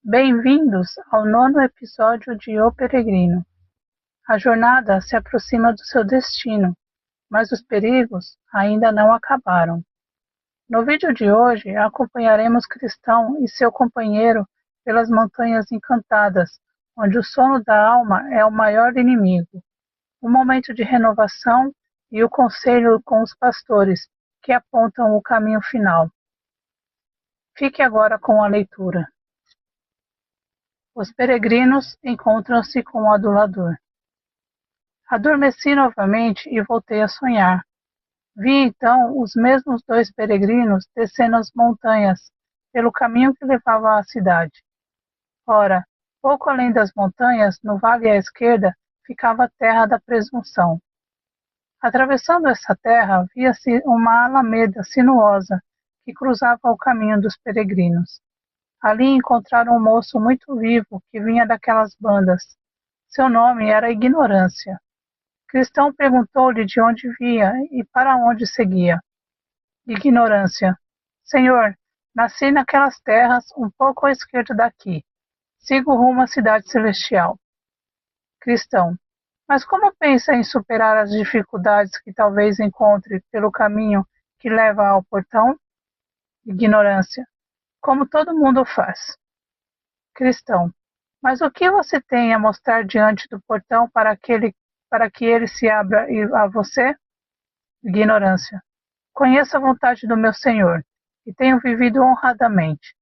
Bem-vindos ao nono episódio de O Peregrino. A jornada se aproxima do seu destino, mas os perigos ainda não acabaram. No vídeo de hoje, acompanharemos Cristão e seu companheiro pelas montanhas encantadas, onde o sono da alma é o maior inimigo. Um momento de renovação e o conselho com os pastores, que apontam o caminho final. Fique agora com a leitura. Os peregrinos encontram-se com o adulador. Adormeci novamente e voltei a sonhar. Vi então os mesmos dois peregrinos descendo as montanhas, pelo caminho que levava à cidade. Ora, pouco além das montanhas, no vale à esquerda, ficava a terra da presunção. Atravessando essa terra, via-se uma alameda sinuosa que cruzava o caminho dos peregrinos. Ali encontraram um moço muito vivo que vinha daquelas bandas. Seu nome era Ignorância. Cristão perguntou-lhe de onde vinha e para onde seguia. Ignorância. Senhor, nasci naquelas terras um pouco à esquerda daqui. Sigo rumo à cidade celestial. Cristão. Mas como pensa em superar as dificuldades que talvez encontre pelo caminho que leva ao portão? Ignorância. Como todo mundo faz. Cristão. Mas o que você tem a mostrar diante do portão para que ele se abra a você? Ignorância. Conheço a vontade do meu Senhor, e tenho vivido honradamente.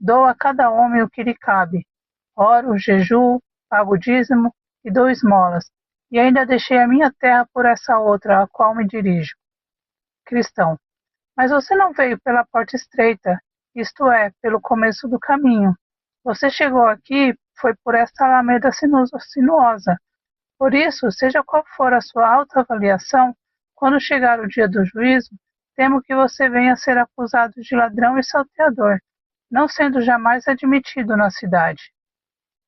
Dou a cada homem o que lhe cabe. Oro, jejuo, pago dízimo e dou esmolas, e ainda deixei a minha terra por essa outra, a qual me dirijo. Cristão. Mas você não veio pela porta estreita, isto é, pelo começo do caminho. Você chegou aqui, foi por esta alameda sinuosa. Por isso, seja qual for a sua autoavaliação, quando chegar o dia do juízo, temo que você venha a ser acusado de ladrão e salteador, não sendo jamais admitido na cidade.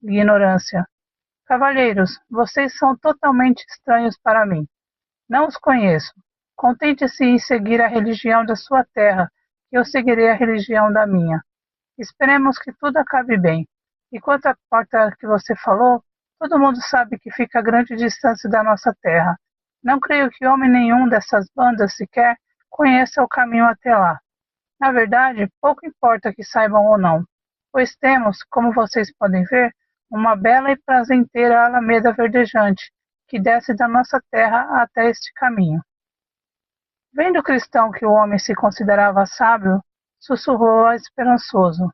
Ignorância. Cavalheiros, vocês são totalmente estranhos para mim. Não os conheço. Contente-se em seguir a religião da sua terra, que eu seguirei a religião da minha. Esperemos que tudo acabe bem. E quanto à porta que você falou, todo mundo sabe que fica a grande distância da nossa terra. Não creio que homem nenhum dessas bandas sequer conheça o caminho até lá. Na verdade, pouco importa que saibam ou não, pois temos, como vocês podem ver, uma bela e prazenteira alameda verdejante, que desce da nossa terra até este caminho. Vendo o cristão que o homem se considerava sábio, sussurrou a esperançoso.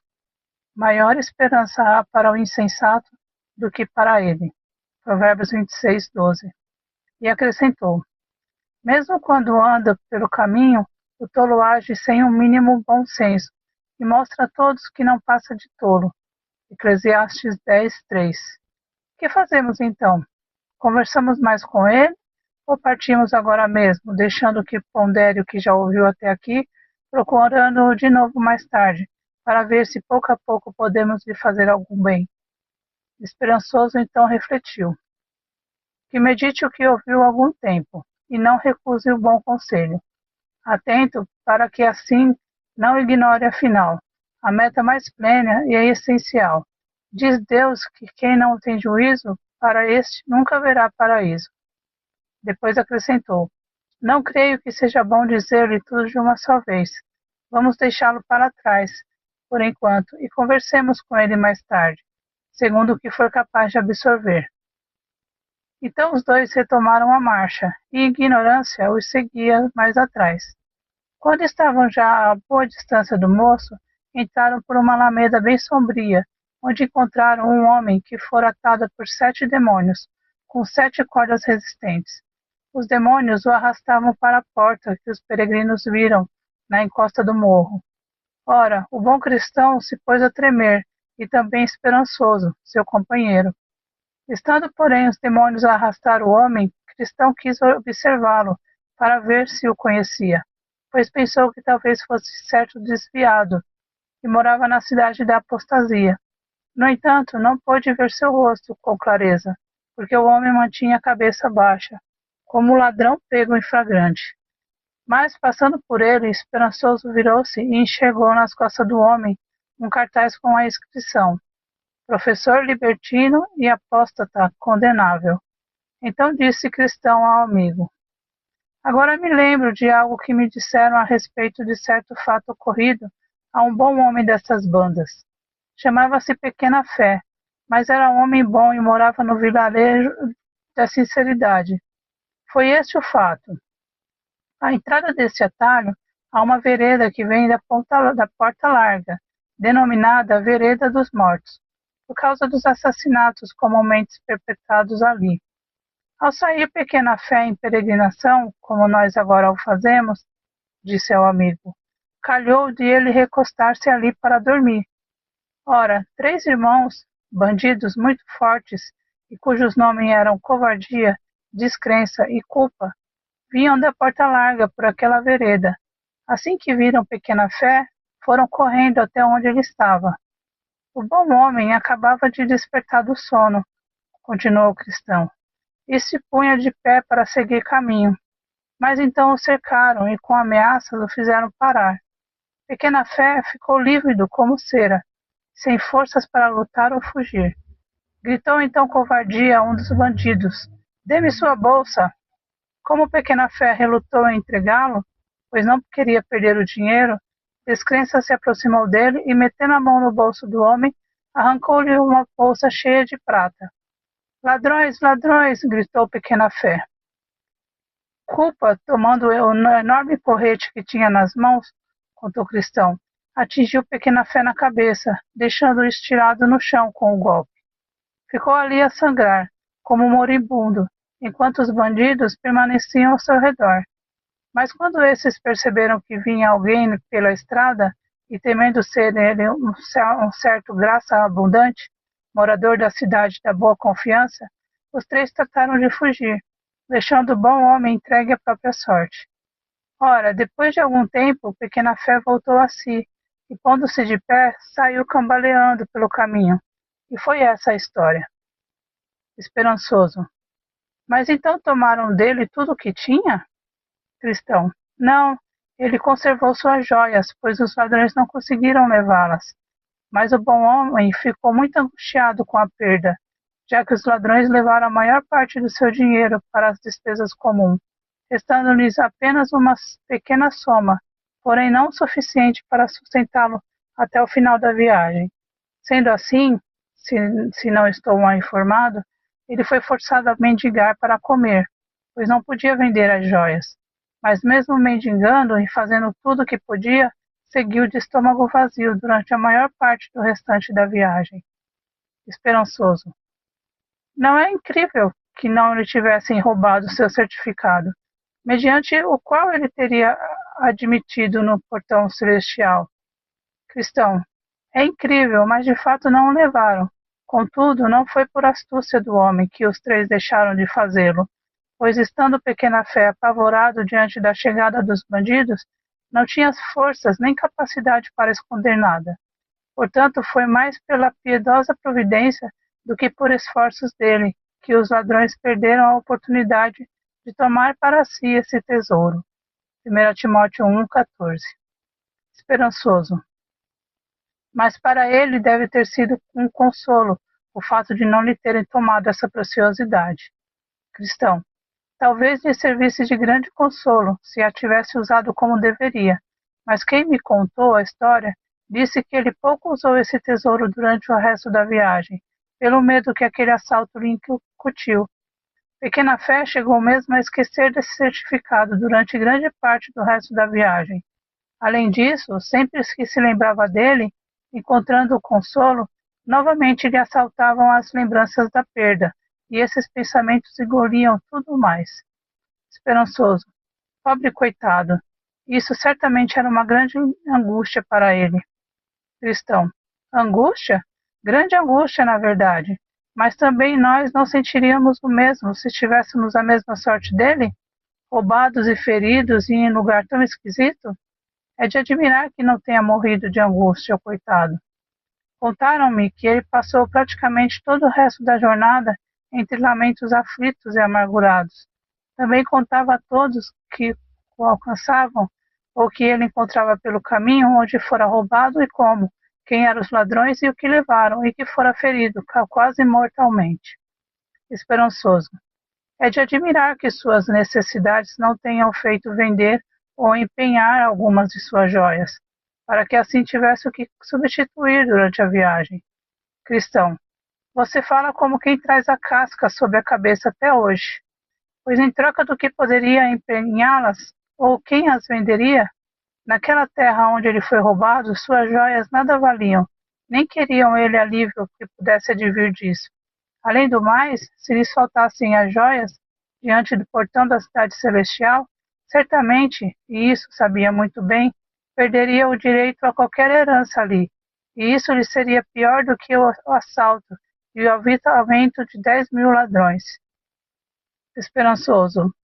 Maior esperança há para o insensato do que para ele. Provérbios 26, 12. E acrescentou, mesmo quando anda pelo caminho, o tolo age sem um mínimo bom senso, e mostra a todos que não passa de tolo. Eclesiastes 10, 3. Que fazemos então? Conversamos mais com ele? Ou partimos agora mesmo, deixando que pondere o que já ouviu até aqui, procurando-o de novo mais tarde, para ver se pouco a pouco podemos lhe fazer algum bem? Esperançoso então refletiu. Que medite o que ouviu há algum tempo, e não recuse o bom conselho. Atento para que assim não ignore afinal a meta mais plena e essencial. Diz Deus que quem não tem juízo, para este nunca haverá paraíso. Depois acrescentou, não creio que seja bom dizer-lhe tudo de uma só vez. Vamos deixá-lo para trás, por enquanto, e conversemos com ele mais tarde, segundo o que for capaz de absorver. Então os dois retomaram a marcha, e Ignorância os seguia mais atrás. Quando estavam já a boa distância do moço, entraram por uma alameda bem sombria, onde encontraram um homem que fora atado por 7 demônios, com 7 cordas resistentes. Os demônios o arrastavam para a porta que os peregrinos viram na encosta do morro. Ora, o bom cristão se pôs a tremer, e também esperançoso, seu companheiro. Estando, porém, os demônios a arrastar o homem, Cristão quis observá-lo, para ver se o conhecia, pois pensou que talvez fosse certo desviado, e morava na cidade da apostasia. No entanto, não pôde ver seu rosto com clareza, porque o homem mantinha a cabeça baixa, como um ladrão pego em flagrante. Mas, passando por ele, esperançoso virou-se e enxergou nas costas do homem um cartaz com a inscrição: professor libertino e apóstata condenável. Então disse Cristão ao amigo: agora me lembro de algo que me disseram a respeito de certo fato ocorrido a um bom homem dessas bandas. Chamava-se Pequena Fé, mas era um homem bom e morava no vilarejo da Sinceridade. Foi este o fato. À entrada desse atalho há uma vereda que vem da Porta Larga, denominada Vereda dos Mortos, por causa dos assassinatos comumente perpetrados ali. Ao sair Pequena Fé em peregrinação, como nós agora o fazemos, disse ao amigo, calhou de ele recostar-se ali para dormir. Ora, 3 irmãos, bandidos muito fortes, e cujos nomes eram covardia, descrença e culpa, vinham da Porta Larga por aquela vereda. Assim que viram Pequena Fé, foram correndo até onde ele estava. O bom homem acabava de despertar do sono, continuou o cristão, e se punha de pé para seguir caminho. Mas então o cercaram e com ameaças o fizeram parar. Pequena Fé ficou lívido como cera, sem forças para lutar ou fugir. Gritou então covardia a um dos bandidos: dê-me sua bolsa! Como Pequena Fé relutou em entregá-lo, pois não queria perder o dinheiro, Descrença se aproximou dele e, metendo a mão no bolso do homem, arrancou-lhe uma bolsa cheia de prata. Ladrões, ladrões! Gritou Pequena Fé. Culpa, tomando o enorme porrete que tinha nas mãos, contou Cristão, atingiu Pequena Fé na cabeça, deixando-o estirado no chão com o golpe. Ficou ali a sangrar, como um moribundo, enquanto os bandidos permaneciam ao seu redor. Mas quando esses perceberam que vinha alguém pela estrada, e temendo ser ele um certo Graça Abundante, morador da cidade da Boa Confiança, os 3 trataram de fugir, deixando o bom homem entregue à própria sorte. Ora, depois de algum tempo, Pequena Fé voltou a si, e pondo-se de pé, saiu cambaleando pelo caminho. E foi essa a história. Esperançoso. Mas então tomaram dele tudo o que tinha? Cristão. Não, ele conservou suas joias, pois os ladrões não conseguiram levá-las. Mas o bom homem ficou muito angustiado com a perda, já que os ladrões levaram a maior parte do seu dinheiro para as despesas comuns, restando-lhes apenas uma pequena soma, porém não suficiente para sustentá-lo até o final da viagem. Sendo assim, se não estou mal informado, ele foi forçado a mendigar para comer, pois não podia vender as joias. Mas mesmo mendigando e fazendo tudo o que podia, seguiu de estômago vazio durante a maior parte do restante da viagem. Esperançoso. Não é incrível que não lhe tivessem roubado seu certificado, mediante o qual ele teria admitido no portão celestial. Cristão. É incrível, mas de fato não o levaram. Contudo, não foi por astúcia do homem que os 3 deixaram de fazê-lo, pois estando Pequena Fé apavorado diante da chegada dos bandidos, não tinha forças nem capacidade para esconder nada. Portanto, foi mais pela piedosa providência do que por esforços dele que os ladrões perderam a oportunidade de tomar para si esse tesouro. 1 Timóteo 1,14. Esperançoso. Mas para ele deve ter sido um consolo o fato de não lhe terem tomado essa preciosidade. Cristão. Talvez lhe servisse de grande consolo se a tivesse usado como deveria, mas quem me contou a história disse que ele pouco usou esse tesouro durante o resto da viagem, pelo medo que aquele assalto lhe incutiu. Pequena Fé chegou mesmo a esquecer desse certificado durante grande parte do resto da viagem. Além disso, sempre que se lembrava dele, encontrando o consolo, novamente lhe assaltavam as lembranças da perda, e esses pensamentos engoliam tudo mais. Esperançoso. Pobre coitado. Isso certamente era uma grande angústia para ele. Cristão. Angústia? Grande angústia, na verdade. Mas também nós não sentiríamos o mesmo se tivéssemos a mesma sorte dele? Roubados e feridos e em lugar tão esquisito? É de admirar que não tenha morrido de angústia, o coitado. Contaram-me que ele passou praticamente todo o resto da jornada entre lamentos aflitos e amargurados. Também contava a todos que o alcançavam ou que ele encontrava pelo caminho onde fora roubado e como, quem eram os ladrões e o que levaram, e que fora ferido, quase mortalmente. Esperançoso. É de admirar que suas necessidades não tenham feito vender ou empenhar algumas de suas joias, para que assim tivesse o que substituir durante a viagem. Cristão. Você fala como quem traz a casca sobre a cabeça até hoje, pois em troca do que poderia empenhá-las, ou quem as venderia, naquela terra onde ele foi roubado, suas joias nada valiam, nem queriam ele alívio que pudesse advir disso. Além do mais, se lhes faltassem as joias, diante do portão da cidade celestial, certamente, e isso sabia muito bem, perderia o direito a qualquer herança ali, e isso lhe seria pior do que o assalto e o aviltamento de 10.000 ladrões. Esperançoso.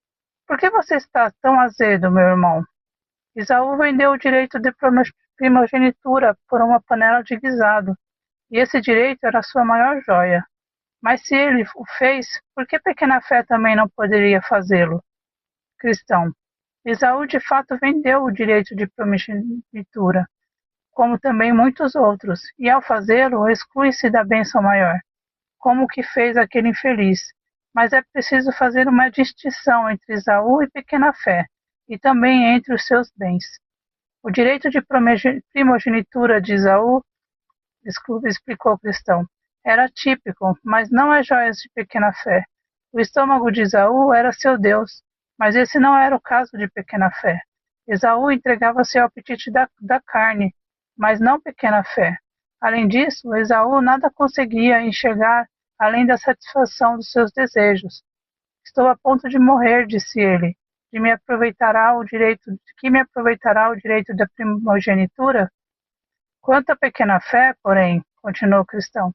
Por que você está tão azedo, meu irmão? Esaú vendeu o direito de primogenitura por uma panela de guisado, e esse direito era sua maior joia. Mas se ele o fez, por que pequena fé também não poderia fazê-lo? Cristão. Esaú de fato vendeu o direito de primogenitura, como também muitos outros, e ao fazê-lo exclui-se da bênção maior, como o que fez aquele infeliz. Mas é preciso fazer uma distinção entre Esaú e pequena fé, e também entre os seus bens. O direito de primogenitura de Esaú, explicou o cristão, era típico, mas não as joias de pequena fé. O estômago de Esaú era seu Deus, mas esse não era o caso de pequena fé. Esaú entregava-se ao apetite da carne, mas não pequena fé. Além disso, Esaú nada conseguia enxergar além da satisfação dos seus desejos. Estou a ponto de morrer, disse ele, que me aproveitará o direito da primogenitura? Quanto à pequena fé, porém, continuou o cristão,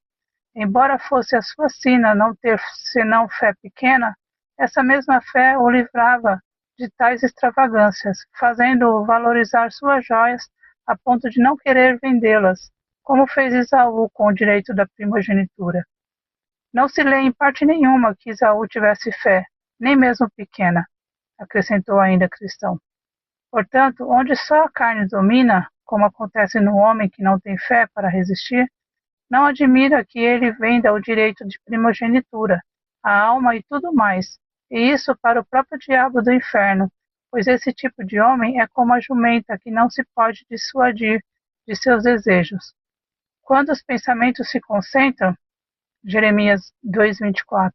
embora fosse a sua sina não ter senão fé pequena, essa mesma fé o livrava de tais extravagâncias, fazendo-o valorizar suas joias a ponto de não querer vendê-las, como fez Esaú com o direito da primogenitura. Não se lê em parte nenhuma que Esaú tivesse fé, nem mesmo pequena, acrescentou ainda cristão. Portanto, onde só a carne domina, como acontece no homem que não tem fé para resistir, não admira que ele venda o direito de primogenitura, a alma e tudo mais, e isso para o próprio diabo do inferno, pois esse tipo de homem é como a jumenta que não se pode dissuadir de seus desejos. Quando os pensamentos se concentram, Jeremias 2:24,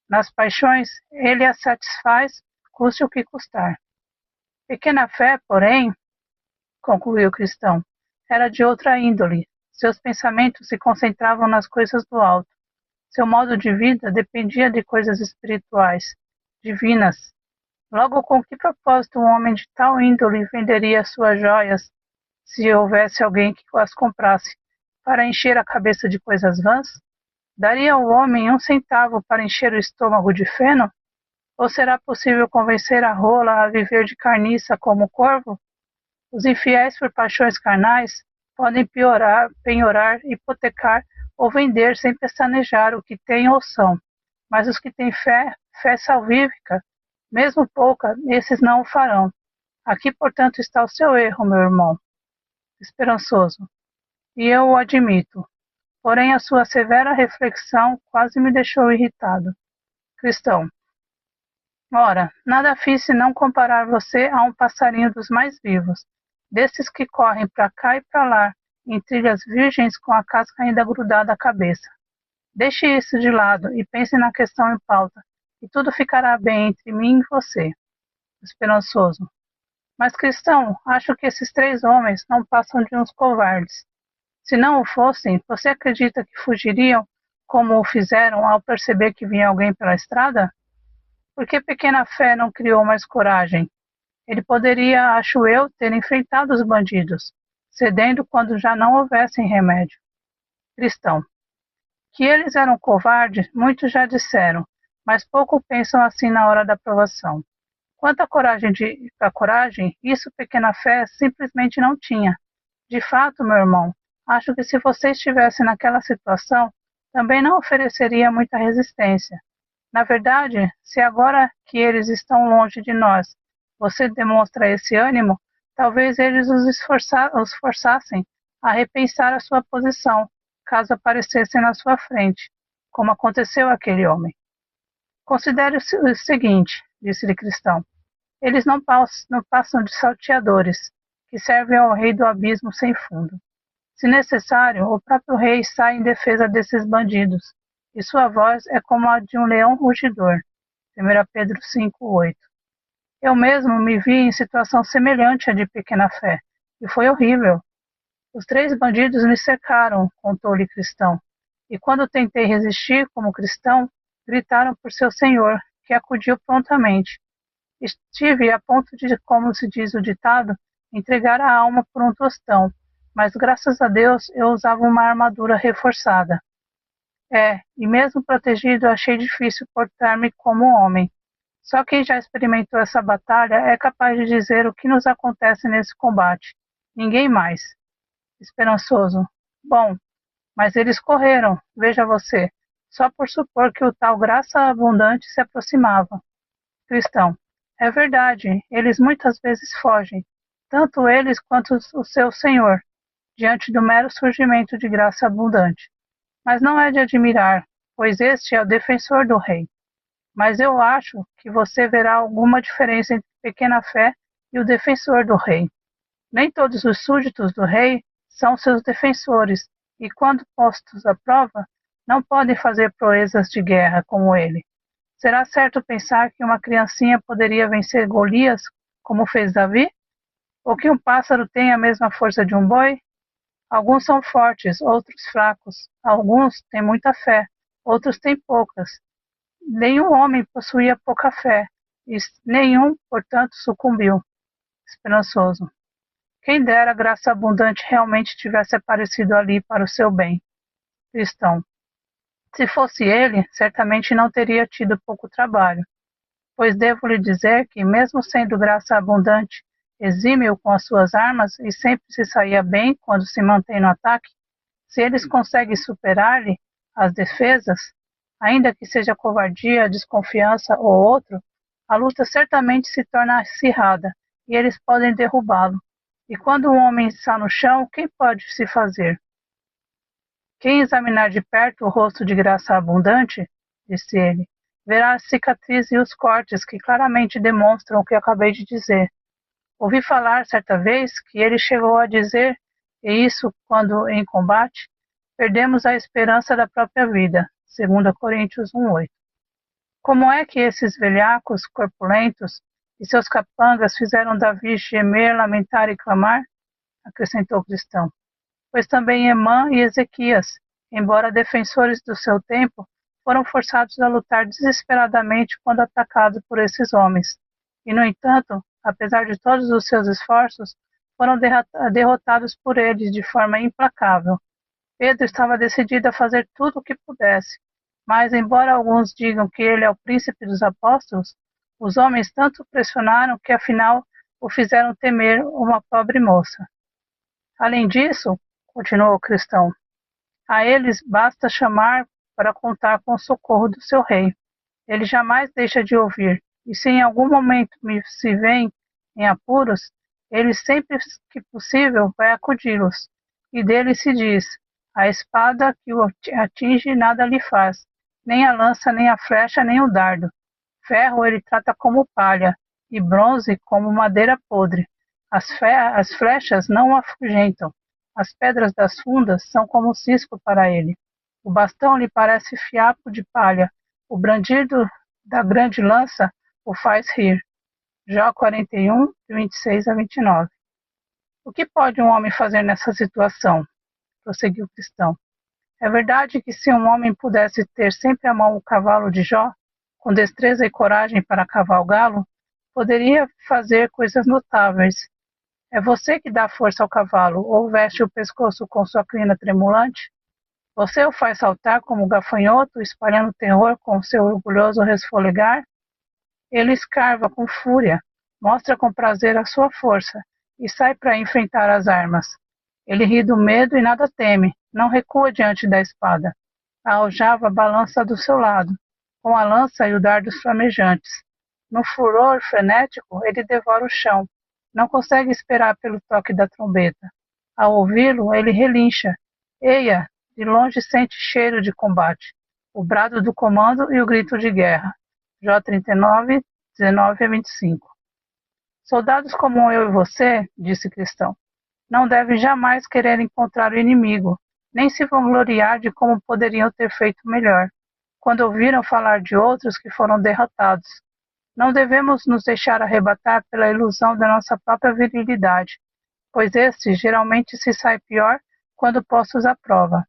nas paixões, ele as satisfaz, custe o que custar. Pequena fé, porém, concluiu o cristão, era de outra índole. Seus pensamentos se concentravam nas coisas do alto. Seu modo de vida dependia de coisas espirituais, divinas. Logo, com que propósito um homem de tal índole venderia suas joias, se houvesse alguém que as comprasse, para encher a cabeça de coisas vãs? Daria ao homem 1 centavo para encher o estômago de feno? Ou será possível convencer a rola a viver de carniça como o corvo? Os infiéis por paixões carnais podem penhorar, hipotecar ou vender sem pestanejar o que têm ou são. Mas os que têm fé salvífica, mesmo pouca, esses não o farão. Aqui, portanto, está o seu erro, meu irmão. Esperançoso. E eu o admito. Porém, a sua severa reflexão quase me deixou irritado. Cristão. Ora, nada fiz senão comparar você a um passarinho dos mais vivos, desses que correm para cá e para lá, em trilhas virgens com a casca ainda grudada à cabeça. Deixe isso de lado e pense na questão em pauta, e tudo ficará bem entre mim e você. Esperançoso. Mas, cristão, acho que esses 3 homens não passam de uns covardes. Se não o fossem, você acredita que fugiriam, como o fizeram ao perceber que vinha alguém pela estrada? Por que pequena fé não criou mais coragem? Ele poderia, acho eu, ter enfrentado os bandidos, cedendo quando já não houvessem remédio. Cristão. Que eles eram covardes, muitos já disseram, mas pouco pensam assim na hora da provação. Quanto à coragem, isso pequena fé simplesmente não tinha. De fato, meu irmão, acho que se você estivesse naquela situação, também não ofereceria muita resistência. Na verdade, se agora que eles estão longe de nós, você demonstra esse ânimo, talvez eles os forçassem a repensar a sua posição, caso aparecessem na sua frente, como aconteceu àquele homem. Considere o seguinte, disse-lhe Cristão, eles não passam de salteadores, que servem ao rei do abismo sem fundo. Se necessário, o próprio rei sai em defesa desses bandidos, e sua voz é como a de um leão rugidor. 1 Pedro 5:8. Eu mesmo me vi em situação semelhante à de pequena fé, e foi horrível. Os 3 bandidos me cercaram, contou-lhe Cristão, e quando tentei resistir como cristão, gritaram por seu senhor, que acudiu prontamente. Estive a ponto de, como se diz o ditado, entregar a alma por um tostão, mas graças a Deus eu usava uma armadura reforçada. E mesmo protegido achei difícil portar-me como homem. Só quem já experimentou essa batalha é capaz de dizer o que nos acontece nesse combate. Ninguém mais. Esperançoso. Bom, mas eles correram, veja você, só por supor que o tal graça abundante se aproximava. Cristão. É verdade, eles muitas vezes fogem, tanto eles quanto o seu Senhor, diante do mero surgimento de graça abundante. Mas não é de admirar, pois este é o defensor do rei. Mas eu acho que você verá alguma diferença entre pequena fé e o defensor do rei. Nem todos os súditos do rei são seus defensores, e quando postos à prova, não podem fazer proezas de guerra como ele. Será certo pensar que uma criancinha poderia vencer Golias, como fez Davi? Ou que um pássaro tem a mesma força de um boi? Alguns são fortes, outros fracos. Alguns têm muita fé, outros têm poucas. Nenhum homem possuía pouca fé, e nenhum, portanto, sucumbiu. Esperançoso. Quem dera a graça abundante realmente tivesse aparecido ali para o seu bem. Cristão. Se fosse ele, certamente não teria tido pouco trabalho, pois devo lhe dizer que, mesmo sendo graça abundante, exímio com as suas armas e sempre se saía bem quando se mantém no ataque, se eles conseguem superar-lhe as defesas, ainda que seja covardia, desconfiança ou outro, a luta certamente se torna acirrada e eles podem derrubá-lo. E quando um homem está no chão, o que pode se fazer? Quem examinar de perto o rosto de graça abundante, disse ele, verá as cicatrizes e os cortes que claramente demonstram o que acabei de dizer. Ouvi falar certa vez que ele chegou a dizer, e isso quando em combate, perdemos a esperança da própria vida, 2 Coríntios 1:8. Como é que esses velhacos corpulentos e seus capangas fizeram Davi gemer, lamentar e clamar? Acrescentou Cristão. Pois também Emã e Ezequias, embora defensores do seu tempo, foram forçados a lutar desesperadamente quando atacados por esses homens. E, no entanto, apesar de todos os seus esforços, foram derrotados por eles de forma implacável. Pedro estava decidido a fazer tudo o que pudesse, mas, embora alguns digam que ele é o príncipe dos apóstolos, os homens tanto pressionaram que, afinal, o fizeram temer uma pobre moça. Além disso, continuou o cristão, a eles basta chamar para contar com o socorro do seu rei. Ele jamais deixa de ouvir, e se em algum momento se vêem em apuros, ele sempre que possível vai acudi-los. E dele se diz, a espada que o atinge nada lhe faz, nem a lança, nem a flecha, nem o dardo. Ferro ele trata como palha, e bronze como madeira podre. As flechas não o afugentam. As pedras das fundas são como cisco para ele. O bastão lhe parece fiapo de palha. O brandido da grande lança o faz rir. Jó 41, 26-29. O que pode um homem fazer nessa situação? Prosseguiu o cristão. É verdade que se um homem pudesse ter sempre à mão o cavalo de Jó, com destreza e coragem para cavalgá-lo, poderia fazer coisas notáveis. É você que dá força ao cavalo, ou veste o pescoço com sua crina tremulante? Você o faz saltar como gafanhoto, espalhando terror com seu orgulhoso resfolegar? Ele escarva com fúria, mostra com prazer a sua força, e sai para enfrentar as armas. Ele ri do medo e nada teme, não recua diante da espada. A aljava balança do seu lado, com a lança e o dardos flamejantes. No furor frenético, ele devora o chão. Não consegue esperar pelo toque da trombeta. Ao ouvi-lo, ele relincha. Eia, de longe sente cheiro de combate, o brado do comando e o grito de guerra. Jó 39, 19 a 25. Soldados como eu e você, disse Cristão, não devem jamais querer encontrar o inimigo, nem se vangloriar de como poderiam ter feito melhor, quando ouviram falar de outros que foram derrotados. Não devemos nos deixar arrebatar pela ilusão da nossa própria virilidade, pois este geralmente se sai pior quando postos à prova.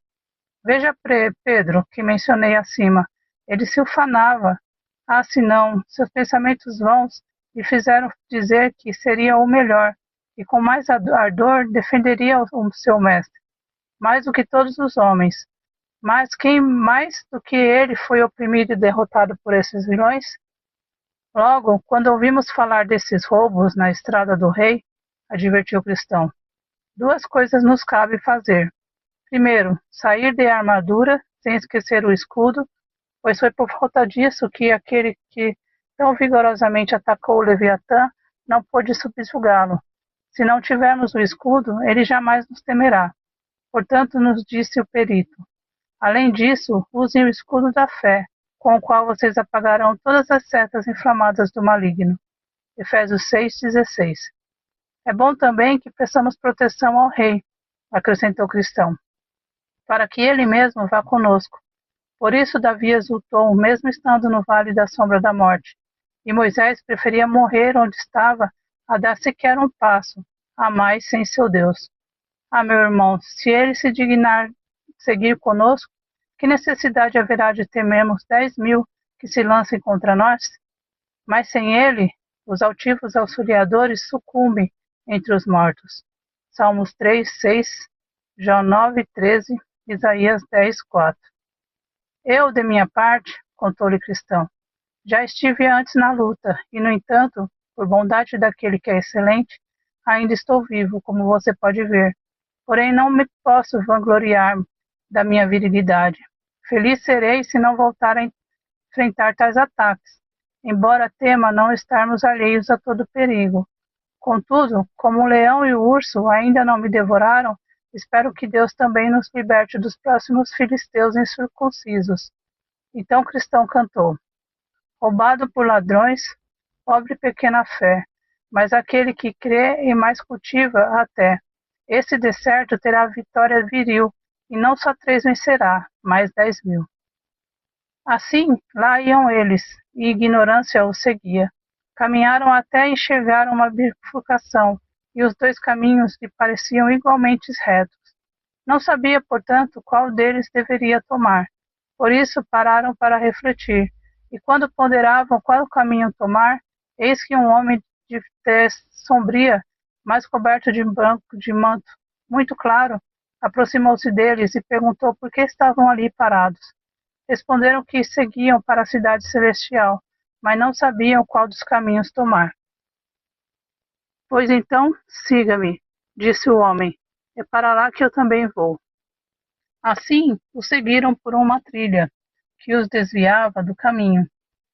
Veja Pedro, que mencionei acima, ele se ufanava. Ah, se não, seus pensamentos vãos lhe fizeram dizer que seria o melhor, e com mais ardor defenderia o seu mestre, mais do que todos os homens. Mas quem mais do que ele foi oprimido e derrotado por esses vilões? Logo, quando ouvimos falar desses roubos na estrada do rei, advertiu o Cristão, duas coisas nos cabe fazer. Primeiro, sair de armadura, sem esquecer o escudo, pois foi por falta disso que aquele que tão vigorosamente atacou o Leviatã não pôde subjugá-lo. Se não tivermos o escudo, ele jamais nos temerá. Portanto, nos disse o perito. Além disso, usem o escudo da fé, com o qual vocês apagarão todas as setas inflamadas do maligno. Efésios 6,16. É bom também que peçamos proteção ao rei, acrescentou Cristão, para que ele mesmo vá conosco. Por isso Davi exultou, mesmo estando no vale da sombra da morte, e Moisés preferia morrer onde estava a dar sequer um passo a mais sem seu Deus. Ah, meu irmão, se ele se dignar seguir conosco, que necessidade haverá de temermos 10.000 que se lancem contra nós? Mas sem ele, os altivos auxiliadores sucumbem entre os mortos. Salmos 3, 6, Jó 9, 13, Isaías 10, 4. Eu, de minha parte, contou-lhe Cristão, já estive antes na luta, e, no entanto, por bondade daquele que é excelente, ainda estou vivo, como você pode ver. Porém, não me posso vangloriar da minha virilidade. Feliz serei se não voltar a enfrentar tais ataques, embora tema não estarmos alheios a todo perigo. Contudo, como o leão e o urso ainda não me devoraram, espero que Deus também nos liberte dos próximos filisteus incircuncisos. Então Cristão cantou, roubado por ladrões, pobre pequena fé, mas aquele que crê e mais cultiva até, esse de certo terá vitória viril, e não só 3 vencerá, mas 10.000. Assim, lá iam eles, e ignorância os seguia. Caminharam até enxergar uma bifurcação, e os dois caminhos lhe pareciam igualmente retos. Não sabia, portanto, qual deles deveria tomar. Por isso pararam para refletir, e quando ponderavam qual caminho tomar, eis que um homem de tez sombria, mas coberto de branco de manto muito claro, aproximou-se deles e perguntou por que estavam ali parados. Responderam que seguiam para a cidade celestial, mas não sabiam qual dos caminhos tomar. Pois então, siga-me, disse o homem, é para lá que eu também vou. Assim, o seguiram por uma trilha, que os desviava do caminho,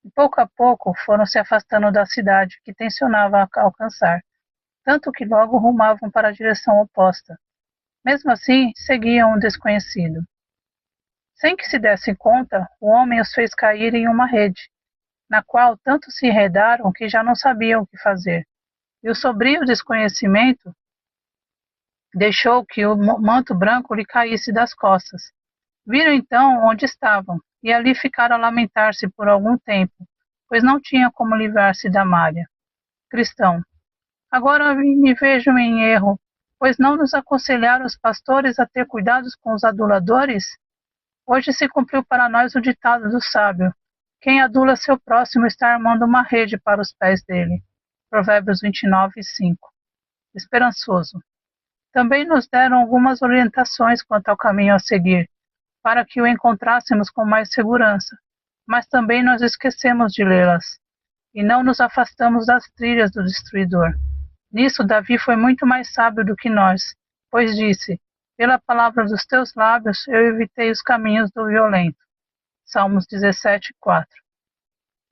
e pouco a pouco foram se afastando da cidade que tencionava alcançar, tanto que logo rumavam para a direção oposta. Mesmo assim, seguiam um desconhecido. Sem que se dessem conta, o homem os fez cair em uma rede, na qual tanto se enredaram que já não sabiam o que fazer. E o sombrio desconhecimento deixou que o manto branco lhe caísse das costas. Viram então onde estavam, e ali ficaram a lamentar-se por algum tempo, pois não tinham como livrar-se da malha. Cristão. Agora me vejo em erro, pois não nos aconselharam os pastores a ter cuidados com os aduladores? Hoje se cumpriu para nós o ditado do sábio. Quem adula seu próximo está armando uma rede para os pés dele. Provérbios 29, 5. Esperançoso. Também nos deram algumas orientações quanto ao caminho a seguir, para que o encontrássemos com mais segurança, mas também nós esquecemos de lê-las, e não nos afastamos das trilhas do destruidor. Nisso Davi foi muito mais sábio do que nós, pois disse, pela palavra dos teus lábios eu evitei os caminhos do violento. Salmos 17, 4.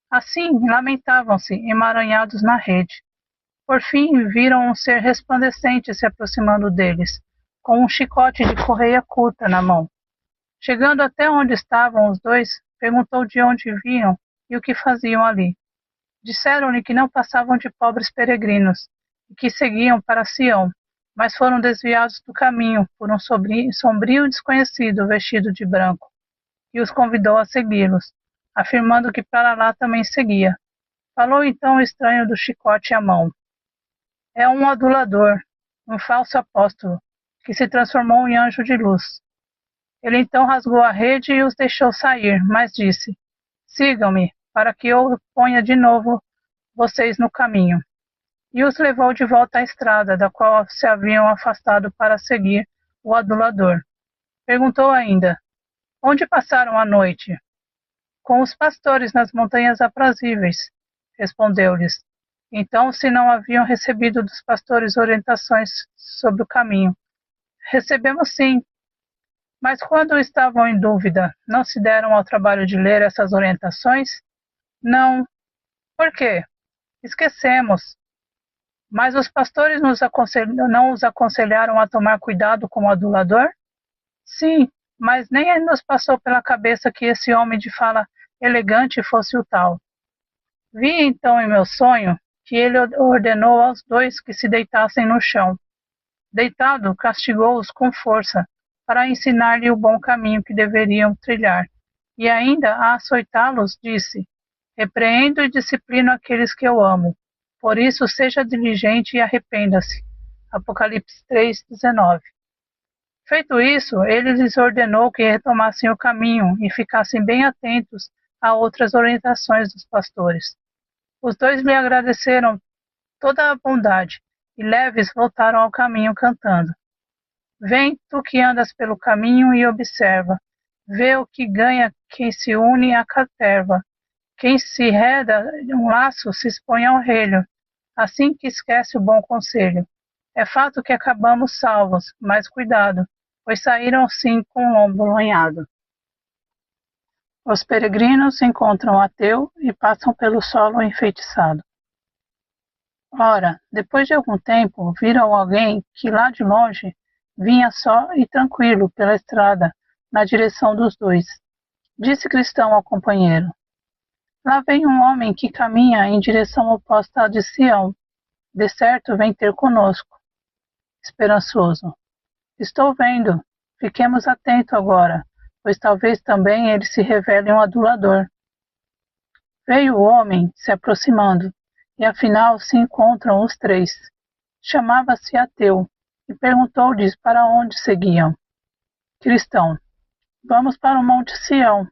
Assim, lamentavam-se, emaranhados na rede. Por fim, viram um ser resplandecente se aproximando deles. com um chicote de correia curta na mão. Chegando até onde estavam os dois, perguntou de onde vinham e o que faziam ali. Disseram-lhe que não passavam de pobres peregrinos e que seguiam para Sião, mas foram desviados do caminho por um sombrio desconhecido vestido de branco, e os convidou a segui-los, afirmando que para lá também seguia. Falou então o estranho do chicote à mão. É um adulador, um falso apóstolo, que se transformou em anjo de luz. Ele então rasgou a rede e os deixou sair, mas disse: sigam-me, para que eu ponha de novo vocês no caminho. E os levou de volta à estrada, da qual se haviam afastado para seguir o adulador. Perguntou ainda: onde passaram a noite? Com os pastores nas montanhas aprazíveis, respondeu-lhes. Então, se não haviam recebido dos pastores orientações sobre o caminho. Recebemos sim. Mas quando estavam em dúvida, não se deram ao trabalho de ler essas orientações? Não. Por quê? Esquecemos. Mas os pastores não os aconselharam a tomar cuidado com o adulador? Sim, mas nem nos passou pela cabeça que esse homem de fala elegante fosse o tal. Vi então em meu sonho que ele ordenou aos dois que se deitassem no chão. Deitado, castigou-os com força, para ensinar-lhe o bom caminho que deveriam trilhar. E ainda, a açoitá-los, disse: repreendo e disciplino aqueles que eu amo. Por isso, seja diligente e arrependa-se. Apocalipse 3:19. Feito isso, ele lhes ordenou que retomassem o caminho e ficassem bem atentos a outras orientações dos pastores. Os dois lhe agradeceram toda a bondade e leves voltaram ao caminho cantando. Vem, tu que andas pelo caminho e observa. Vê o que ganha quem se une à caterva. Quem se reda um laço se expõe ao relho, assim que esquece o bom conselho. É fato que acabamos salvos, mas cuidado, pois saíram sim com o lombo lanhado. Os peregrinos encontram o ateu e passam pelo solo enfeitiçado. Ora, depois de algum tempo, viram alguém que lá de longe vinha só e tranquilo pela estrada, na direção dos dois. Disse Cristão ao companheiro: lá vem um homem que caminha em direção oposta à de Sião. De certo vem ter conosco. Esperançoso: estou vendo. Fiquemos atentos agora, pois talvez também ele se revele um adulador. Veio o homem se aproximando, e afinal se encontram os três. Chamava-se Ateu, e perguntou-lhes para onde seguiam. Cristão: vamos para o Monte Sião.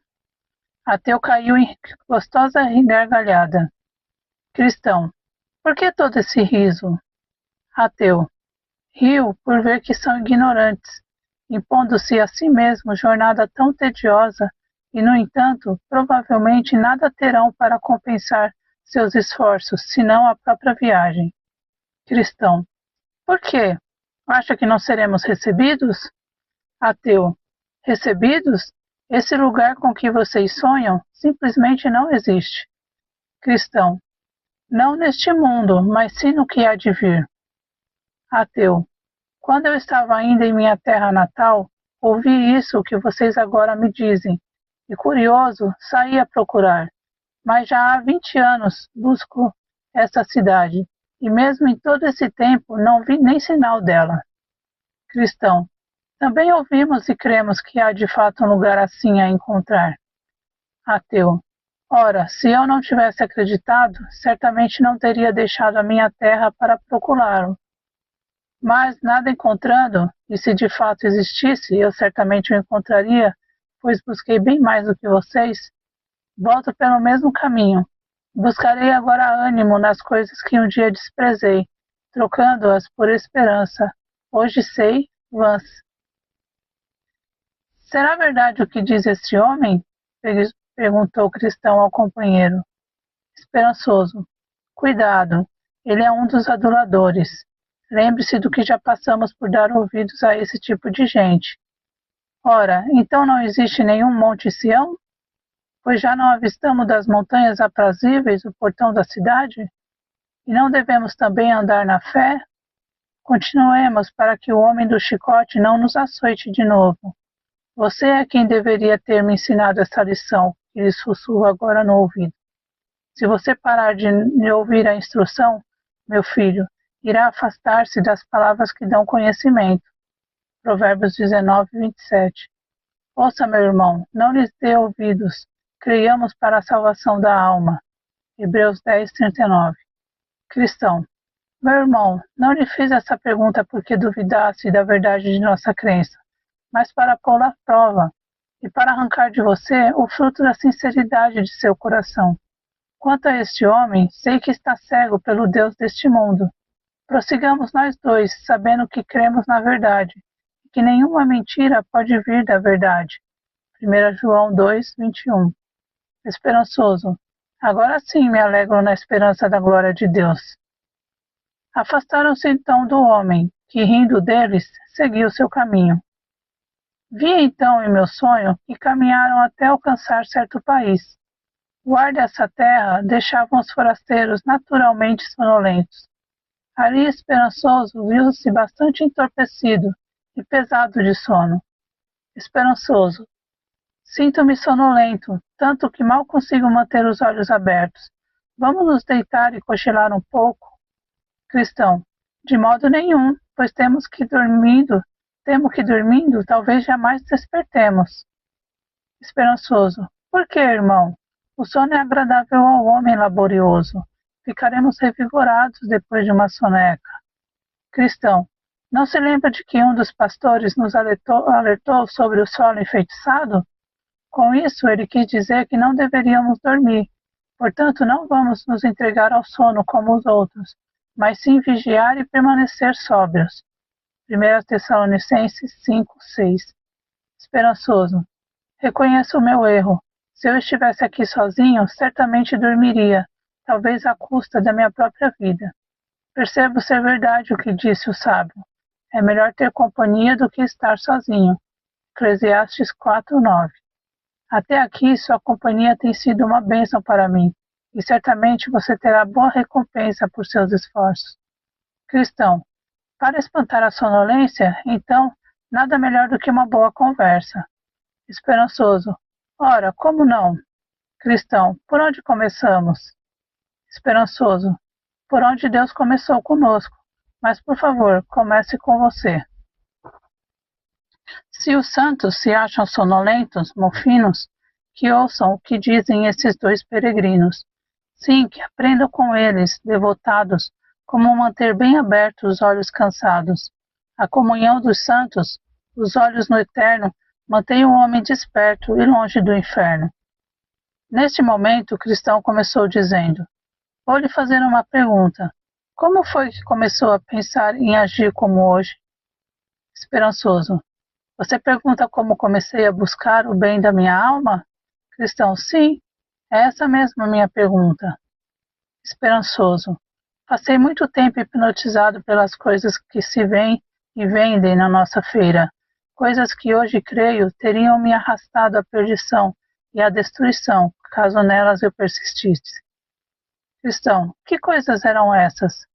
Ateu caiu em gostosa gargalhada. Cristão: por que todo esse riso? Ateu: rio por ver que são ignorantes, impondo-se a si mesmo jornada tão tediosa e, no entanto, provavelmente nada terão para compensar seus esforços, senão a própria viagem. Cristão: por quê? Acha que não seremos recebidos? Ateu: recebidos? Esse lugar com que vocês sonham simplesmente não existe. Cristão: não neste mundo, mas sim no que há de vir. Ateu: quando eu estava ainda em minha terra natal, ouvi isso que vocês agora me dizem, e curioso, saí a procurar. Mas já há 20 anos busco essa cidade, e mesmo em todo esse tempo não vi nem sinal dela. Cristão: também ouvimos e cremos que há de fato um lugar assim a encontrar. Ateu: ora, se eu não tivesse acreditado, certamente não teria deixado a minha terra para procurá-lo. Mas, nada encontrando, e se de fato existisse, eu certamente o encontraria, pois busquei bem mais do que vocês, volto pelo mesmo caminho. Buscarei agora ânimo nas coisas que um dia desprezei, trocando-as por esperança. Hoje sei, vãs. Será verdade o que diz este homem? Perguntou o cristão ao companheiro. Esperançoso: cuidado, ele é um dos aduladores. Lembre-se do que já passamos por dar ouvidos a esse tipo de gente. Ora, então não existe nenhum Monte Sião? Pois já não avistamos das montanhas aprazíveis o portão da cidade? E não devemos também andar na fé? Continuemos para que o homem do chicote não nos açoite de novo. Você é quem deveria ter me ensinado essa lição, que lhe sussurro agora no ouvido. Se você parar de ouvir a instrução, meu filho, irá afastar-se das palavras que dão conhecimento. Provérbios 19, 27. Ouça, meu irmão, não lhes dê ouvidos, creiamos para a salvação da alma. Hebreus 10, 39. Cristão, meu irmão, não lhe fiz essa pergunta porque duvidasse da verdade de nossa crença, mas para pô-la à prova e para arrancar de você o fruto da sinceridade de seu coração. Quanto a este homem, sei que está cego pelo Deus deste mundo. Prossigamos nós dois, sabendo que cremos na verdade, e que nenhuma mentira pode vir da verdade. 1 João 2, 21. Esperançoso, agora sim me alegro na esperança da glória de Deus. Afastaram-se então do homem, que rindo deles, seguiu seu caminho. Vi então em meu sonho que caminharam até alcançar certo país. O ar dessa terra deixava os forasteiros naturalmente sonolentos. Ali Esperançoso viu-se bastante entorpecido e pesado de sono. Esperançoso, sinto-me sonolento, tanto que mal consigo manter os olhos abertos. Vamos nos deitar e cochilar um pouco? Cristão, de modo nenhum, pois temo que dormindo, talvez jamais despertemos. Esperançoso, por que, irmão? O sono é agradável ao homem laborioso. Ficaremos revigorados depois de uma soneca. Cristão, não se lembra de que um dos pastores nos alertou sobre o solo enfeitiçado? Com isso, ele quis dizer que não deveríamos dormir. Portanto, não vamos nos entregar ao sono como os outros, mas sim vigiar e permanecer sóbrios. 1 Tessalonicenses 5, 6. Esperançoso, reconheço o meu erro. Se eu estivesse aqui sozinho, certamente dormiria, talvez à custa da minha própria vida. Percebo ser verdade o que disse o sábio. É melhor ter companhia do que estar sozinho. Eclesiastes 4, 9. Até aqui sua companhia tem sido uma bênção para mim, e certamente você terá boa recompensa por seus esforços. Cristão, para espantar a sonolência, então, nada melhor do que uma boa conversa. Esperançoso, ora, como não? Cristão, por onde começamos? Esperançoso, por onde Deus começou conosco, mas por favor, comece com você. Se os santos se acham sonolentos, mofinos, que ouçam o que dizem esses dois peregrinos. Sim, que aprendam com eles, devotados, como manter bem abertos os olhos cansados. A comunhão dos santos, os olhos no eterno, mantém o homem desperto e longe do inferno. Neste momento, o cristão começou dizendo: vou lhe fazer uma pergunta. Como foi que começou a pensar em agir como hoje? Esperançoso. Você pergunta como comecei a buscar o bem da minha alma? Cristão, sim, é essa mesma minha pergunta. Esperançoso. Passei muito tempo hipnotizado pelas coisas que se veem e vendem na nossa feira. Coisas que hoje creio teriam me arrastado à perdição e à destruição, caso nelas eu persistisse. Cristão, que coisas eram essas?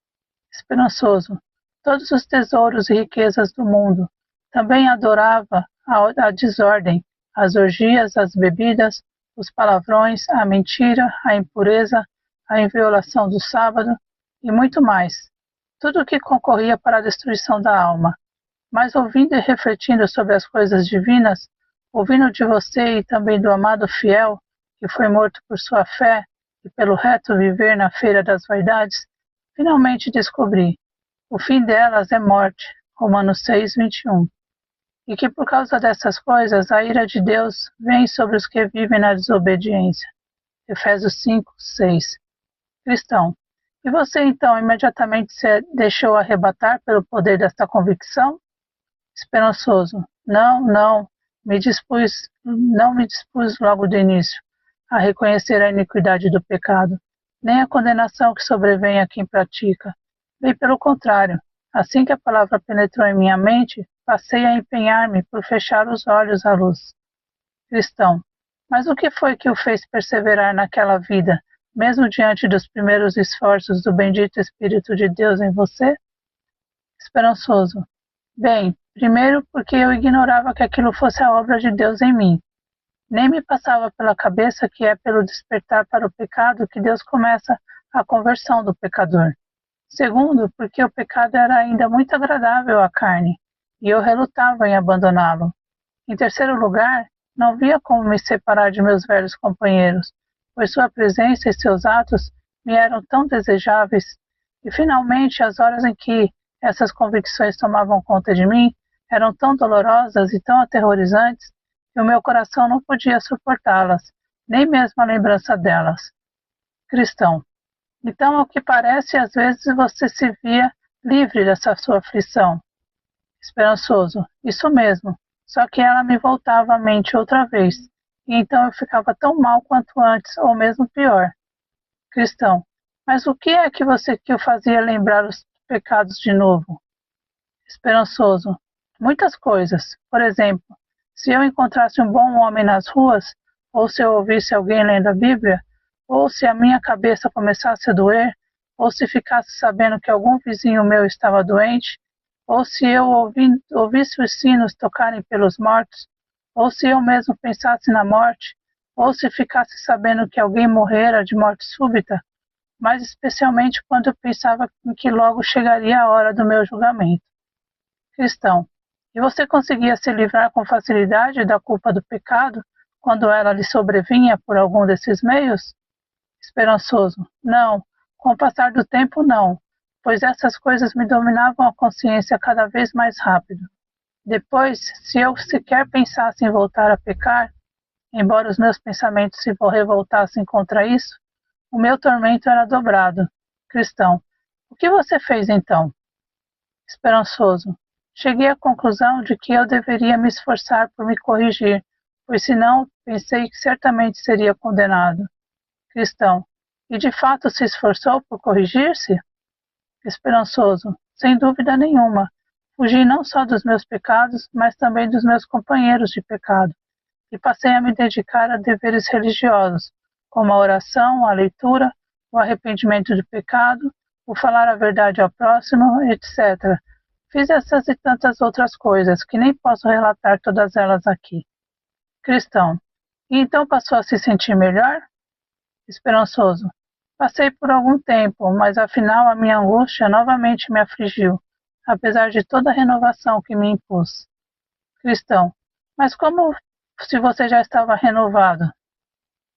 Esperançoso. Todos os tesouros e riquezas do mundo. Também adorava a desordem, as orgias, as bebidas, os palavrões, a mentira, a impureza, a inviolação do sábado e muito mais. Tudo o que concorria para a destruição da alma. Mas ouvindo e refletindo sobre as coisas divinas, ouvindo de você e também do amado fiel, que foi morto por sua fé e pelo reto viver na feira das vaidades, finalmente descobri: o fim delas é morte. Romanos 6, 21. E que por causa dessas coisas a ira de Deus vem sobre os que vivem na desobediência. Efésios 5, 6. Cristão, e você então imediatamente se deixou arrebatar pelo poder desta convicção? Esperançoso, não me dispus logo do início a reconhecer a iniquidade do pecado, nem a condenação que sobrevém a quem pratica. Bem pelo contrário, assim que a palavra penetrou em minha mente, passei a empenhar-me por fechar os olhos à luz. Cristão, mas o que foi que o fez perseverar naquela vida, mesmo diante dos primeiros esforços do bendito Espírito de Deus em você? Esperançoso. Bem, primeiro porque eu ignorava que aquilo fosse a obra de Deus em mim. Nem me passava pela cabeça que é pelo despertar para o pecado que Deus começa a conversão do pecador. Segundo, porque o pecado era ainda muito agradável à carne, e eu relutava em abandoná-lo. Em terceiro lugar, não via como me separar de meus velhos companheiros, pois sua presença e seus atos me eram tão desejáveis, e finalmente as horas em que essas convicções tomavam conta de mim eram tão dolorosas e tão aterrorizantes que o meu coração não podia suportá-las, nem mesmo a lembrança delas. Cristão. Então, ao que parece, às vezes você se via livre dessa sua aflição. Esperançoso. Isso mesmo. Só que ela me voltava à mente outra vez, e então eu ficava tão mal quanto antes, ou mesmo pior. Cristão. Mas o que é que o fazia lembrar os pecados de novo? Esperançoso. Muitas coisas. Por exemplo, se eu encontrasse um bom homem nas ruas, ou se eu ouvisse alguém lendo a Bíblia, ou se a minha cabeça começasse a doer, ou se ficasse sabendo que algum vizinho meu estava doente, ou se eu ouvisse os sinos tocarem pelos mortos, ou se eu mesmo pensasse na morte, ou se ficasse sabendo que alguém morrera de morte súbita, mas especialmente quando eu pensava em que logo chegaria a hora do meu julgamento. Cristão. E você conseguia se livrar com facilidade da culpa do pecado quando ela lhe sobrevinha por algum desses meios? Esperançoso. Não, com o passar do tempo não, pois essas coisas me dominavam a consciência cada vez mais rápido. Depois, se eu sequer pensasse em voltar a pecar, embora os meus pensamentos se revoltassem contra isso, o meu tormento era dobrado. Cristão. O que você fez então? Esperançoso. Cheguei à conclusão de que eu deveria me esforçar por me corrigir, pois senão pensei que certamente seria condenado. Cristão. E de fato se esforçou por corrigir-se? Esperançoso. Sem dúvida nenhuma. Fugi não só dos meus pecados, mas também dos meus companheiros de pecado, e passei a me dedicar a deveres religiosos, como a oração, a leitura, o arrependimento do pecado, o falar a verdade ao próximo, etc. Fiz essas e tantas outras coisas, que nem posso relatar todas elas aqui. Cristão. E então passou a se sentir melhor? Esperançoso. Passei por algum tempo, mas afinal a minha angústia novamente me afligiu, apesar de toda a renovação que me impus. Cristão. Mas como se você já estava renovado?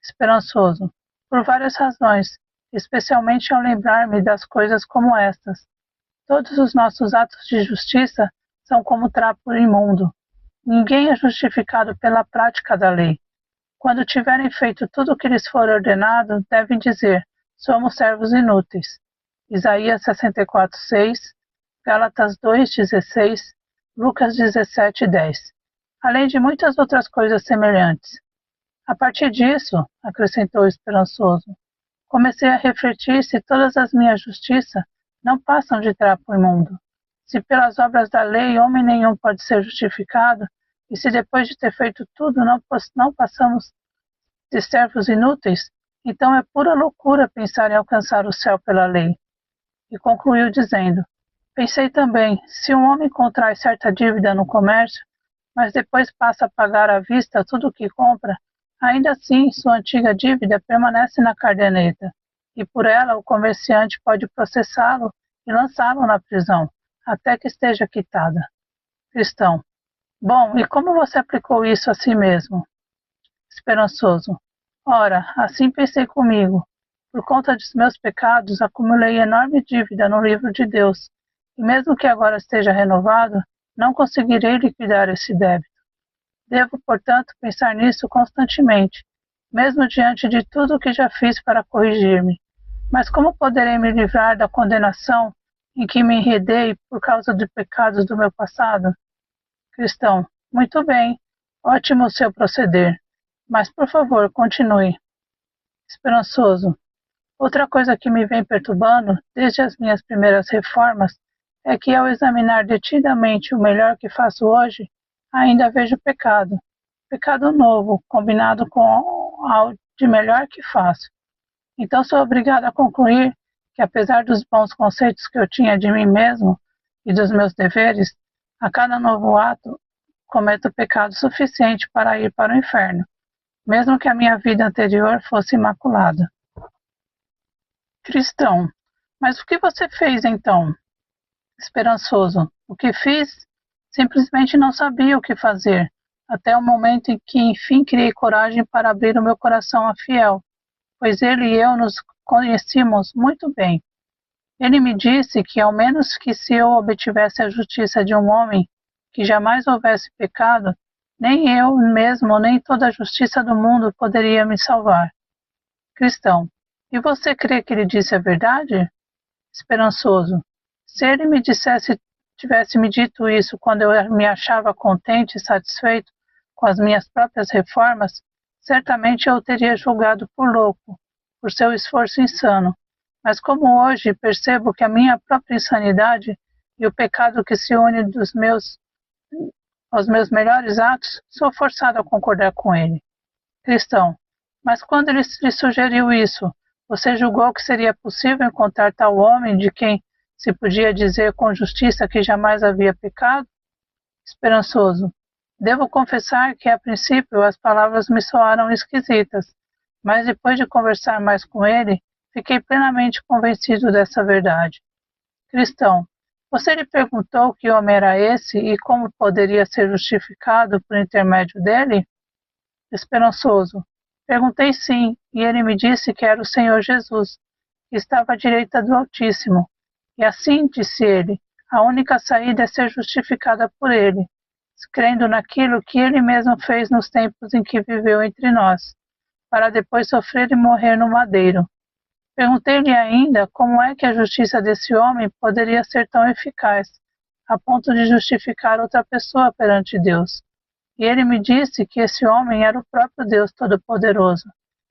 Esperançoso. Por várias razões, especialmente ao lembrar-me das coisas como estas. Todos os nossos atos de justiça são como trapo imundo. Ninguém é justificado pela prática da lei. Quando tiverem feito tudo o que lhes for ordenado, devem dizer, somos servos inúteis. Isaías 64:6, Gálatas 2:16, Lucas 17:10. Além de muitas outras coisas semelhantes. A partir disso, acrescentou esperançoso, comecei a refletir se todas as minhas justiças não passam de trapo imundo. Se pelas obras da lei homem nenhum pode ser justificado, e se depois de ter feito tudo não passamos de servos inúteis, então é pura loucura pensar em alcançar o céu pela lei. E concluiu dizendo, pensei também, se um homem contrai certa dívida no comércio, mas depois passa a pagar à vista tudo o que compra, ainda assim sua antiga dívida permanece na caderneta, e por ela o comerciante pode processá-lo e lançá-lo na prisão, até que esteja quitada. Cristão. Bom, e como você aplicou isso a si mesmo? Esperançoso. Ora, assim pensei comigo. Por conta dos meus pecados, acumulei enorme dívida no livro de Deus, e mesmo que agora esteja renovado, não conseguirei liquidar esse débito. Devo, portanto, pensar nisso constantemente, mesmo diante de tudo o que já fiz para corrigir-me. Mas como poderei me livrar da condenação em que me enredei por causa dos pecados do meu passado? Cristão. Muito bem. Ótimo o seu proceder. Mas, por favor, continue. Esperançoso. Outra coisa que me vem perturbando, desde as minhas primeiras reformas, é que ao examinar detidamente o melhor que faço hoje, ainda vejo pecado. Pecado novo, combinado com ao de melhor que faço. Então sou obrigado a concluir que, apesar dos bons conceitos que eu tinha de mim mesmo, e dos meus deveres, a cada novo ato cometo pecado suficiente para ir para o inferno, mesmo que a minha vida anterior fosse imaculada. Cristão, mas o que você fez então? Esperançoso, o que fiz? Simplesmente não sabia o que fazer, até o momento em que enfim criei coragem para abrir o meu coração a Fiel, pois ele e eu nos conhecíamos muito bem. Ele me disse que, ao menos que se eu obtivesse a justiça de um homem, que jamais houvesse pecado, nem eu mesmo, nem toda a justiça do mundo poderia me salvar. Cristão, e você crê que ele disse a verdade? Esperançoso, se ele tivesse me dito isso quando eu me achava contente e satisfeito com as minhas próprias reformas, certamente eu o teria julgado por louco, por seu esforço insano. Mas como hoje percebo que a minha própria insanidade e o pecado que se une aos meus melhores atos, sou forçado a concordar com ele. Cristão, mas quando ele lhe sugeriu isso, você julgou que seria possível encontrar tal homem de quem se podia dizer com justiça que jamais havia pecado? Esperançoso, devo confessar que a princípio as palavras me soaram esquisitas, mas depois de conversar mais com ele, fiquei plenamente convencido dessa verdade. Cristão, você lhe perguntou que homem era esse e como poderia ser justificado por intermédio dele? Esperançoso, perguntei sim, e ele me disse que era o Senhor Jesus, que estava à direita do Altíssimo. E assim, disse ele, a única saída é ser justificada por ele, crendo naquilo que ele mesmo fez nos tempos em que viveu entre nós, para depois sofrer e morrer no madeiro. Perguntei-lhe ainda como é que a justiça desse homem poderia ser tão eficaz, a ponto de justificar outra pessoa perante Deus. E ele me disse que esse homem era o próprio Deus Todo-Poderoso,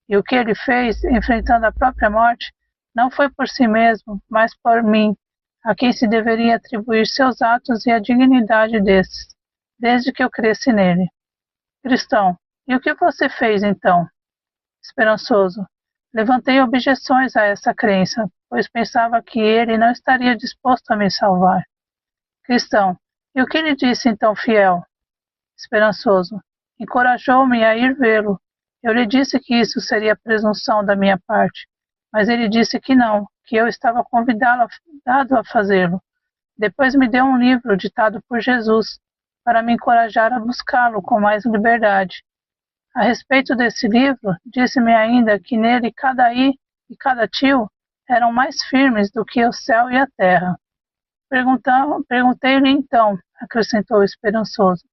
e o que ele fez, enfrentando a própria morte, não foi por si mesmo, mas por mim, a quem se deveria atribuir seus atos e a dignidade desses, desde que eu cresci nele. Cristão, e o que você fez então? Esperançoso, levantei objeções a essa crença, pois pensava que ele não estaria disposto a me salvar. Cristão, e o que lhe disse então Fiel? Esperançoso, encorajou-me a ir vê-lo. Eu lhe disse que isso seria presunção da minha parte, mas ele disse que não, que eu estava convidado a fazê-lo. Depois me deu um livro ditado por Jesus, para me encorajar a buscá-lo com mais liberdade. A respeito desse livro, disse-me ainda que nele cada i e cada tio eram mais firmes do que o céu e a terra. Perguntei-lhe então, acrescentou esperançoso,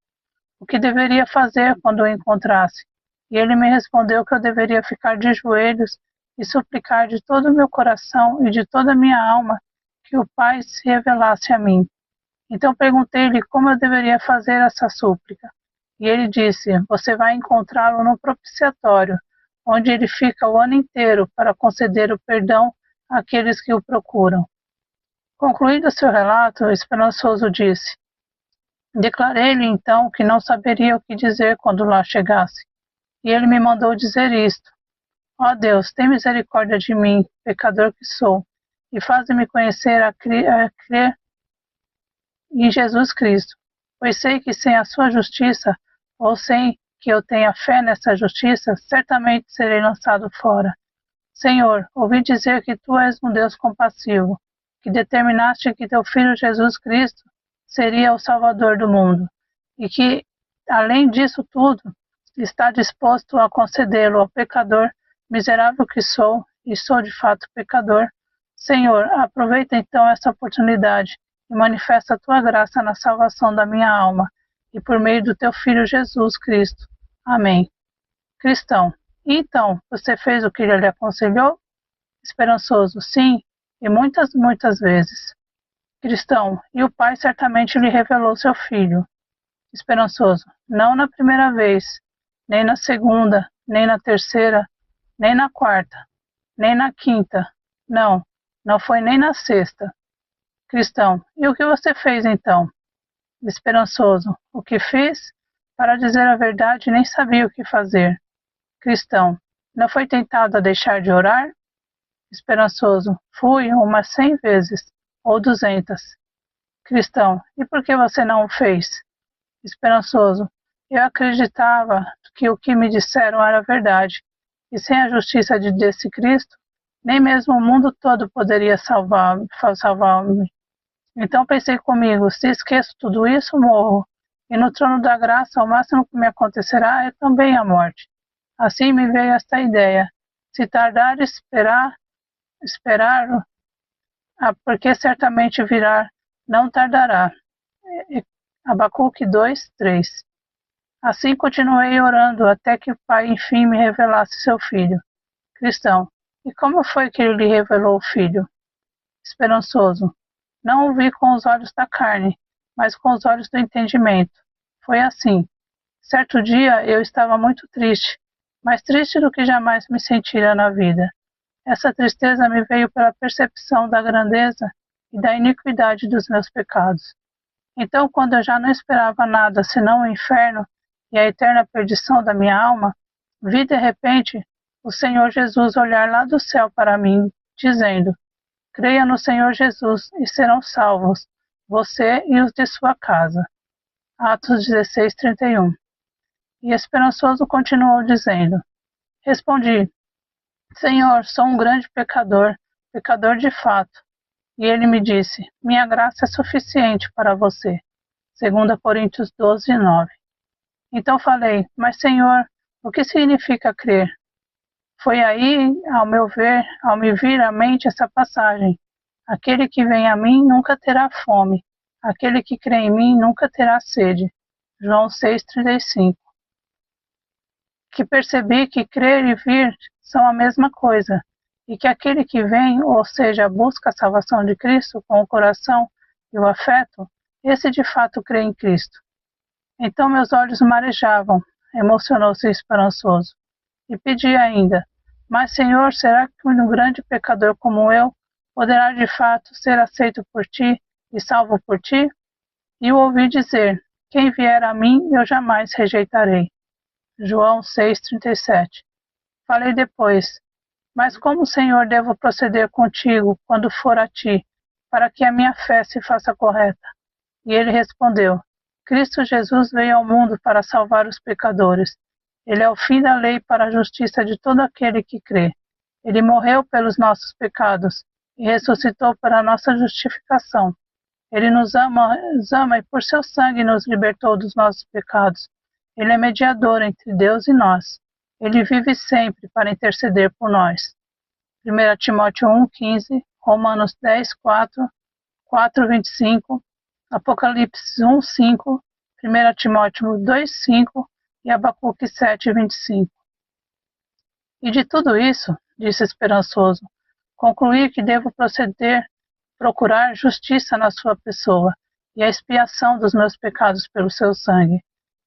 o que deveria fazer quando o encontrasse, e ele me respondeu que eu deveria ficar de joelhos e suplicar de todo o meu coração e de toda a minha alma que o Pai se revelasse a mim. Então perguntei-lhe como eu deveria fazer essa súplica, e ele disse, você vai encontrá-lo no propiciatório, onde ele fica o ano inteiro para conceder o perdão àqueles que o procuram. Concluído seu relato, o esperançoso disse, declarei-lhe então que não saberia o que dizer quando lá chegasse, e ele me mandou dizer isto, ó Deus, tem misericórdia de mim, pecador que sou, e faz-me conhecer a crer em Jesus Cristo, pois sei que sem a sua justiça, ou sem que eu tenha fé nessa justiça, certamente serei lançado fora. Senhor, ouvi dizer que tu és um Deus compassivo, que determinaste que teu Filho Jesus Cristo seria o Salvador do mundo, e que, além disso tudo, está disposto a concedê-lo ao pecador miserável que sou, e sou de fato pecador. Senhor, aproveita então essa oportunidade e manifesta a tua graça na salvação da minha alma, e por meio do teu Filho Jesus Cristo. Amém. Cristão, e então, você fez o que ele lhe aconselhou? Esperançoso, sim, e muitas, muitas vezes. Cristão, e o Pai certamente lhe revelou seu Filho. Esperançoso, não na primeira vez, nem na segunda, nem na terceira, nem na quarta, nem na quinta. Não, não foi nem na sexta. Cristão, e o que você fez então? Esperançoso, o que fiz? Para dizer a verdade, nem sabia o que fazer. Cristão, não foi tentado a deixar de orar? Esperançoso, fui umas 100 vezes, ou 200. Cristão: e por que você não o fez? Esperançoso: eu acreditava que o que me disseram era verdade, e sem a justiça desse Cristo, nem mesmo o mundo todo poderia salvar-me. Então pensei comigo: se esqueço tudo isso, morro, e no trono da graça o máximo que me acontecerá é também a morte. Assim me veio esta ideia: se tardar, esperar, porque certamente virá, não tardará. Abacuque 2:3. Assim continuei orando até que o Pai enfim me revelasse seu Filho. Cristão: e como foi que ele lhe revelou o Filho? Esperançoso: não o vi com os olhos da carne, mas com os olhos do entendimento. Foi assim: certo dia eu estava muito triste, mais triste do que jamais me sentira na vida. Essa tristeza me veio pela percepção da grandeza e da iniquidade dos meus pecados. Então, quando eu já não esperava nada senão o inferno e a eterna perdição da minha alma, vi de repente o Senhor Jesus olhar lá do céu para mim, dizendo: creia no Senhor Jesus e serão salvos, você e os de sua casa. Atos 16:31. E esperançoso continuou dizendo: respondi: Senhor, sou um grande pecador, pecador de fato. E ele me disse: minha graça é suficiente para você. 2 Coríntios 12:9. Então falei: mas Senhor, o que significa crer? Foi aí, ao me vir à mente essa passagem: aquele que vem a mim nunca terá fome, aquele que crê em mim nunca terá sede. João 6:35. Que percebi que crer e vir são a mesma coisa, e que aquele que vem, ou seja, busca a salvação de Cristo com o coração e o afeto, esse de fato crê em Cristo. Então meus olhos marejavam, emocionou-se esperançoso, e pedi ainda: mas Senhor, será que um grande pecador como eu poderá de fato ser aceito por ti e salvo por ti? E o ouvi dizer: quem vier a mim eu jamais rejeitarei. João 6:37. Falei depois: mas como, Senhor, devo proceder contigo quando for a ti, para que a minha fé se faça correta? E ele respondeu: Cristo Jesus veio ao mundo para salvar os pecadores. Ele é o fim da lei para a justiça de todo aquele que crê. Ele morreu pelos nossos pecados e ressuscitou para a nossa justificação. Ele nos ama e por seu sangue nos libertou dos nossos pecados. Ele é mediador entre Deus e nós. Ele vive sempre para interceder por nós. 1 Timóteo 1:15, Romanos 10:4, 4:25, Apocalipse 1:5, 1 Timóteo 2:5 e Abacuque 7:25. E de tudo isso, disse esperançoso, concluí que devo procurar justiça na sua pessoa e a expiação dos meus pecados pelo seu sangue.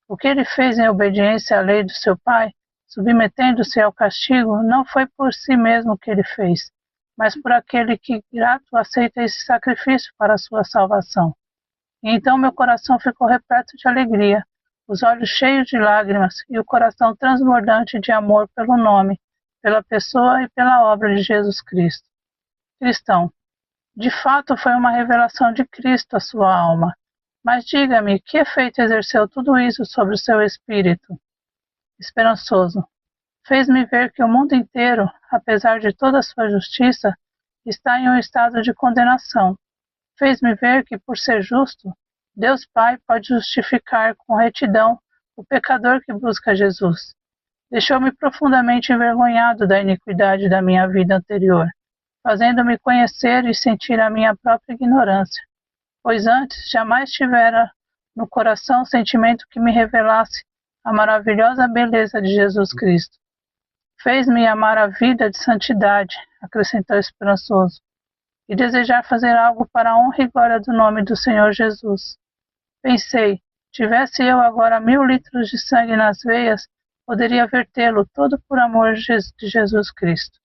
O que ele fez em obediência à lei do seu pai, submetendo-se ao castigo, não foi por si mesmo que ele fez, mas por aquele que grato aceita esse sacrifício para a sua salvação. E então meu coração ficou repleto de alegria, os olhos cheios de lágrimas e o coração transbordante de amor pelo nome, pela pessoa e pela obra de Jesus Cristo. Cristão: de fato foi uma revelação de Cristo a sua alma. Mas diga-me, que efeito exerceu tudo isso sobre o seu espírito? Esperançoso: fez-me ver que o mundo inteiro, apesar de toda a sua justiça, está em um estado de condenação. Fez-me ver que, por ser justo, Deus Pai pode justificar com retidão o pecador que busca Jesus. Deixou-me profundamente envergonhado da iniquidade da minha vida anterior, fazendo-me conhecer e sentir a minha própria ignorância, pois antes jamais tivera no coração sentimento que me revelasse a maravilhosa beleza de Jesus Cristo. Fez-me amar a vida de santidade, acrescentou esperançoso, e desejar fazer algo para a honra e glória do nome do Senhor Jesus. Pensei: tivesse eu agora 1000 litros de sangue nas veias, poderia vertê-lo todo por amor de Jesus Cristo.